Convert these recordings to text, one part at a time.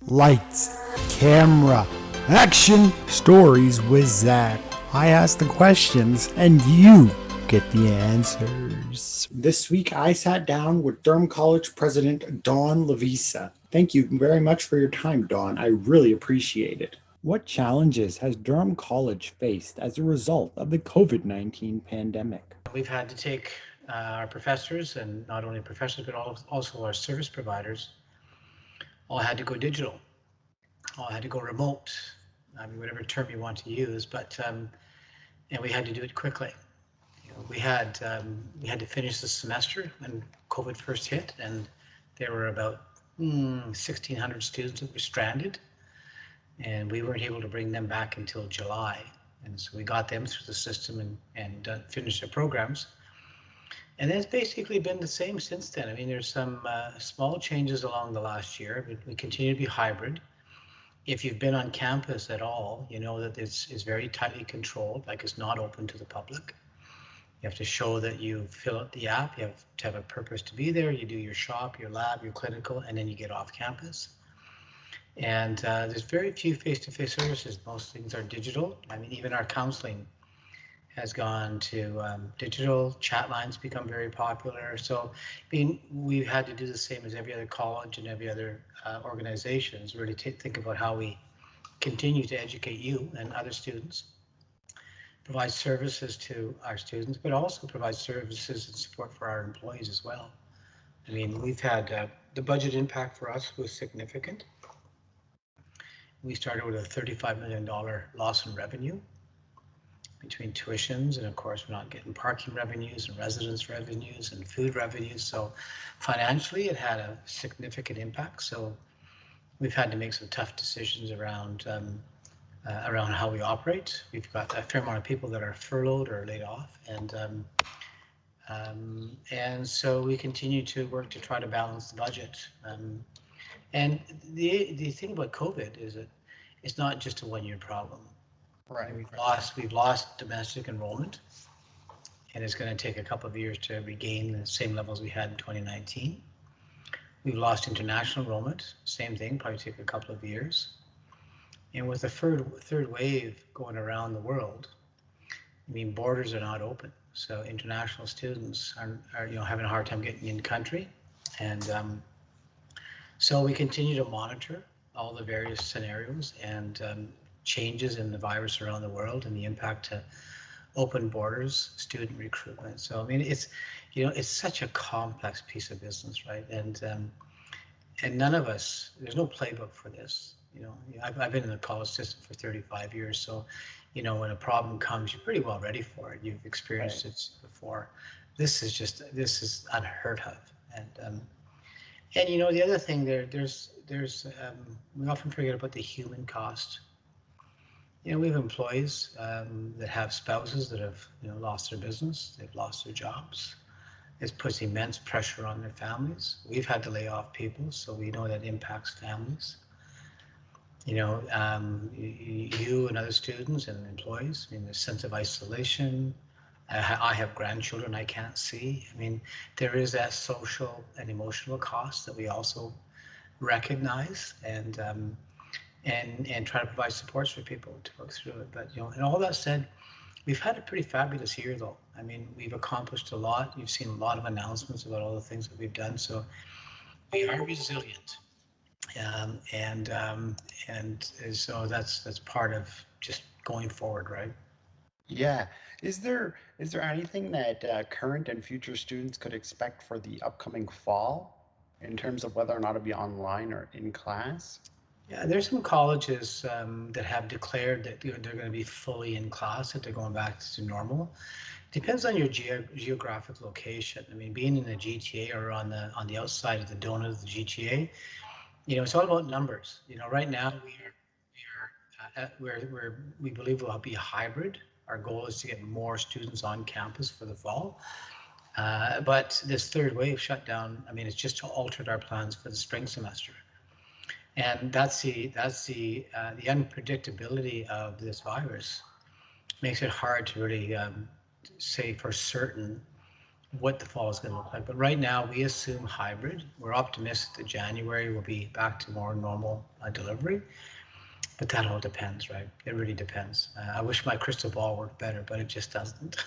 Lights, camera, action, stories with Zach. I ask the questions and you get the answers. This week I sat down with Durham College President Dawn Lavisa. Thank you very much for your time, Dawn. I really appreciate it. What challenges has Durham College faced as a result of the COVID-19 pandemic? We've had to take our professors, and not only professors, but also our service providers, all had to go digital, all had to go remote. I mean, whatever term you want to use, but and we had to do it quickly. We had to finish the semester when COVID first hit, and there were about 1,600 students that were stranded, and we weren't able to bring them back until July. And so we got them through the system and finished their programs. And it's basically been the same since then. I mean, there's some small changes along the last year. We continue to be hybrid. If you've been on campus at all, you know that this is very tightly controlled, like it's not open to the public. You have to show that you fill out the app, you have to have a purpose to be there, you do your shop, your lab, your clinical, and then you get off campus. And there's very few face-to-face services. Most things are digital. I mean, even our counseling has gone to digital. Chat lines become very popular. So, I mean, we've had to do the same as every other college and every other organizations, really think about how we continue to educate you and other students, provide services to our students, but also provide services and support for our employees as well. I mean, we've had the budget impact for us was significant. We started with a $35 million loss in revenue between tuitions, and of course we're not getting parking revenues and residence revenues and food revenues. So financially it had a significant impact. So we've had to make some tough decisions around how we operate. We've got a fair amount of people that are furloughed or laid off, and so we continue to work to try to balance the budget. And the thing about COVID is that it's not just a one-year problem. Right. We've lost domestic enrollment, and it's going to take a couple of years to regain the same levels we had in 2019. We've lost international enrollment, same thing, probably take a couple of years. And with the third wave going around the world, I mean, borders are not open, so international students are having a hard time getting in country, and so we continue to monitor all the various scenarios and changes in the virus around the world and the impact to open borders, student recruitment. So I mean, it's such a complex piece of business, right? And none of us, there's no playbook for this. I've been in the college system for 35 years, so when a problem comes, you're pretty well ready for it. You've experienced it before. This is unheard of, and the other thing there's we often forget about the human cost. We have employees that have spouses that have lost their business, they've lost their jobs. It puts immense pressure on their families. We've had to lay off people, so we know that impacts families. You and other students and employees, I mean, the sense of isolation. I have grandchildren I can't see. I mean, there is that social and emotional cost that we also recognize, and try to provide supports for people to work through it. But and all that said, we've had a pretty fabulous year, though. I mean, we've accomplished a lot. You've seen a lot of announcements about all the things that we've done. So we are resilient, um, and um, and so that's part of just going forward, right? Yeah. Is there anything that current and future students could expect for the upcoming fall in terms of whether or not it'll be online or in class? Yeah, there's some colleges that have declared that they're going to be fully in class, that they're going back to normal. Depends on your geographic location. I mean, being in the GTA or on the outside of the donut of the GTA, it's all about numbers. Right now we believe we'll be hybrid. Our goal is to get more students on campus for the fall. But this third wave shutdown, I mean, it's just altered our plans for the spring semester. And the unpredictability of this virus makes it hard to really say for certain what the fall is going to look like. But right now, we assume hybrid. We're optimistic that January will be back to more normal delivery, but that all depends, right? It really depends. I wish my crystal ball worked better, but it just doesn't.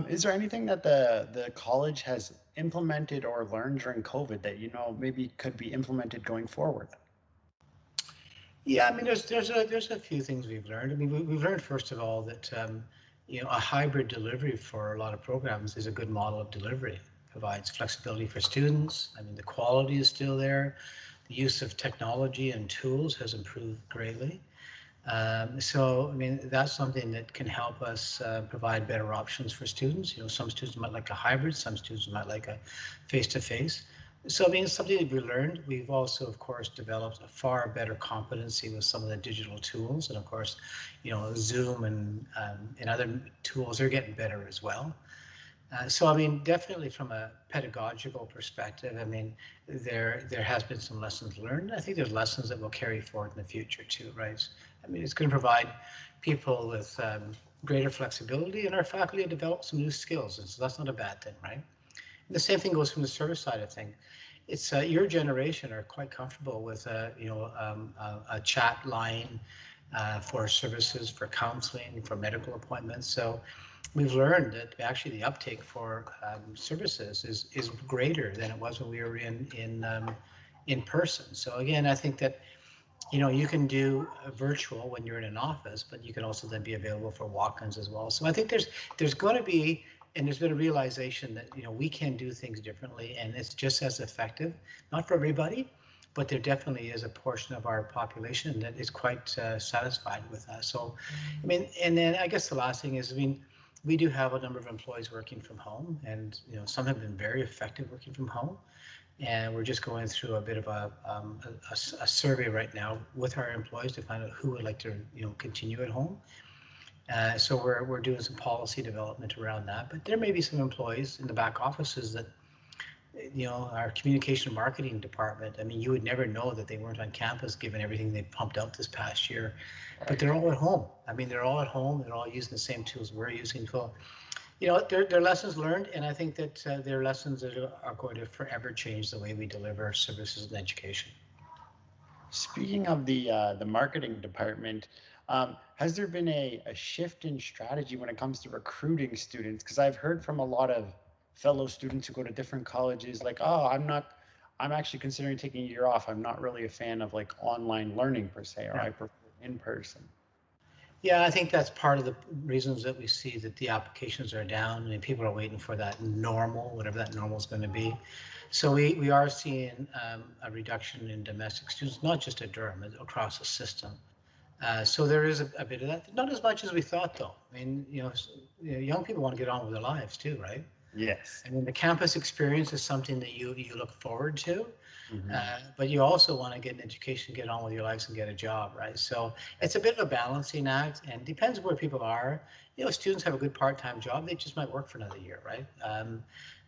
Is there anything that the college has implemented or learned during COVID that you know maybe could be implemented going forward? Yeah, I mean, there's a few things we've learned. I mean, we've learned first of all that a hybrid delivery for a lot of programs is a good model of delivery. Provides flexibility for students. I mean, the quality is still there. The use of technology and tools has improved greatly. So, I mean, that's something that can help us provide better options for students. Some students might like a hybrid, some students might like a face-to-face. So, I mean, it's something that we learned. We've also, of course, developed a far better competency with some of the digital tools, and of course, Zoom and other tools are getting better as well. So I mean, definitely from a pedagogical perspective, I mean, there has been some lessons learned. I think there's lessons that we'll carry forward in the future too, right? I mean, it's going to provide people with greater flexibility, and our faculty develop some new skills, and so that's not a bad thing, right? And the same thing goes from the service side of things. It's your generation are quite comfortable with a chat line for services, for counseling, for medical appointments. So we've learned that actually the uptake for services is greater than it was when we were in person. So again, I think that you can do a virtual when you're in an office, but you can also then be available for walk-ins as well. So I think there's going to be, and there's been a realization that we can do things differently, and it's just as effective. Not for everybody, but there definitely is a portion of our population that is quite satisfied with that. So, I mean, and then I guess the last thing is, I mean, we do have a number of employees working from home, and some have been very effective working from home. And we're just going through a bit of a survey right now with our employees to find out who would like to continue at home. So we're doing some policy development around that. But there may be some employees in the back offices that our communication and marketing department. I mean, you would never know that they weren't on campus given everything they pumped out this past year. But Right. they're all at home. I mean, they're all at home. They're all using the same tools we're using. So they're lessons learned, and I think that they're lessons that are going to forever change the way we deliver services and education. Speaking of the marketing department, has there been a shift in strategy when it comes to recruiting students? Because I've heard from a lot of fellow students who go to different colleges, like, oh, I'm actually considering taking a year off. I'm not really a fan of like online learning per se, or Yeah. I prefer in person. Yeah, I think that's part of the reasons that we see that the applications are down. I mean, people are waiting for that normal, whatever that normal is going to be. So we are seeing a reduction in domestic students, not just at Durham, across the system. So there is a bit of that. Not as much as we thought, though. I mean, young people want to get on with their lives too, right? Yes. I mean, the campus experience is something that you look forward to, Hmm. but you also want to get an education, get on with your lives, and get a job, right? So it's a bit of a balancing act, and depends where people are. Students have a good part-time job; they just might work for another year, right?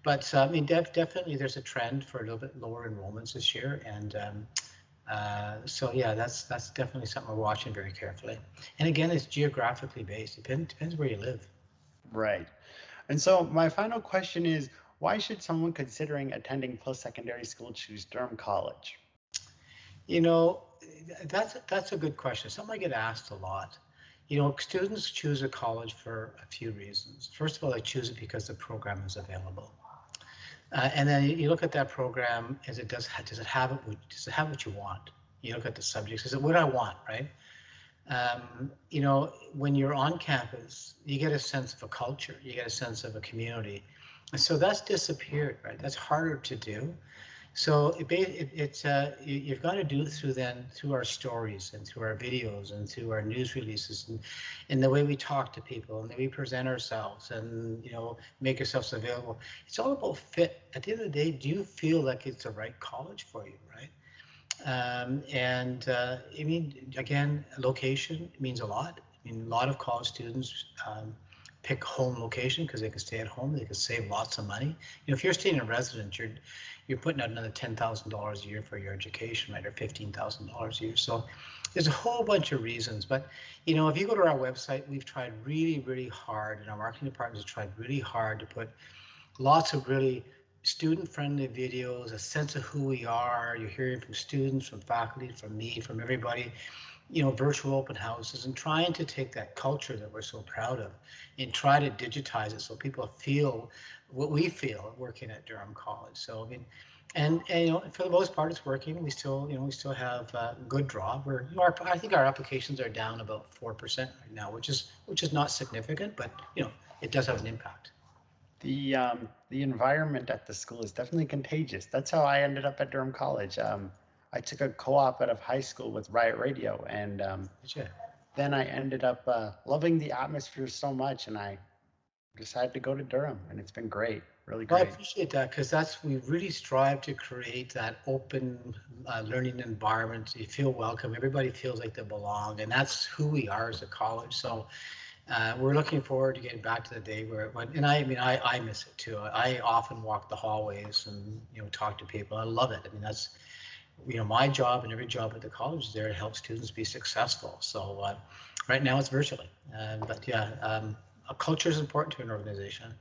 But I mean, definitely there's a trend for a little bit lower enrollments this year, and so yeah, that's definitely something we're watching very carefully. And again, it's geographically based. Depends where you live. Right. And so my final question is, why should someone considering attending post-secondary school choose Durham College? You know, that's a good question. Something I get asked a lot. Students choose a college for a few reasons. First of all, they choose it because the program is available, and then you look at that program as it does it have what you want? You look at the subjects. Is it what I want? Right? When you're on campus, you get a sense of a culture, you get a sense of a community, and so that's disappeared. Right? That's harder to do. So you've got to do it through our stories and through our videos and through our news releases and the way we talk to people and the way we present ourselves and make ourselves available. It's all about fit. At the end of the day, do you feel like it's the right college for you, right? And I mean, again, location means a lot. I mean, a lot of college students pick home location because they can stay at home. They can save lots of money. If you're staying in residence, you're putting out another $10,000 a year for your education, right, or $15,000 a year. So there's a whole bunch of reasons. But if you go to our website, we've tried really, really hard, and our marketing department has tried really hard to put lots of really student-friendly videos, a sense of who we are. You're hearing from students, from faculty, from me, from everybody, virtual open houses, and trying to take that culture that we're so proud of and try to digitize it so people feel what we feel working at Durham College. So I mean, and for the most part, it's working. We still have good draw. I think our applications are down about 4% right now, which is not significant, but it does have an impact. The environment at the school is definitely contagious. That's how I ended up at Durham College. I took a co-op out of high school with Riot Radio, and Gotcha. then I ended up loving the atmosphere so much, and I decided to go to Durham, and it's been great, really Well, I great. appreciate that because we really strive to create that open learning environment. You feel welcome. Everybody feels like they belong, and that's who we are as a college. So we're looking forward to getting back to the day where it went. And I mean, I miss it too. I often walk the hallways and talk to people. I love it. I mean, that's my job and every job at the college is there to help students be successful. So right now it's virtually, but yeah, a culture is important to an organization.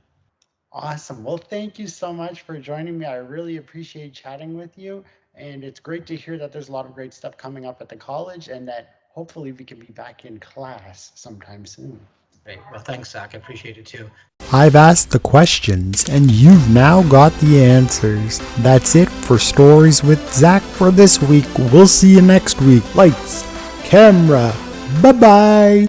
Awesome. Well, thank you so much for joining me. I really appreciate chatting with you, and it's great to hear that there's a lot of great stuff coming up at the college, and that hopefully we can be back in class sometime soon. Great. Well, thanks, Zach. I appreciate it too. I've asked the questions and you've now got the answers. That's it for Stories with Zach for this week. We'll see you next week. Lights, camera, bye bye.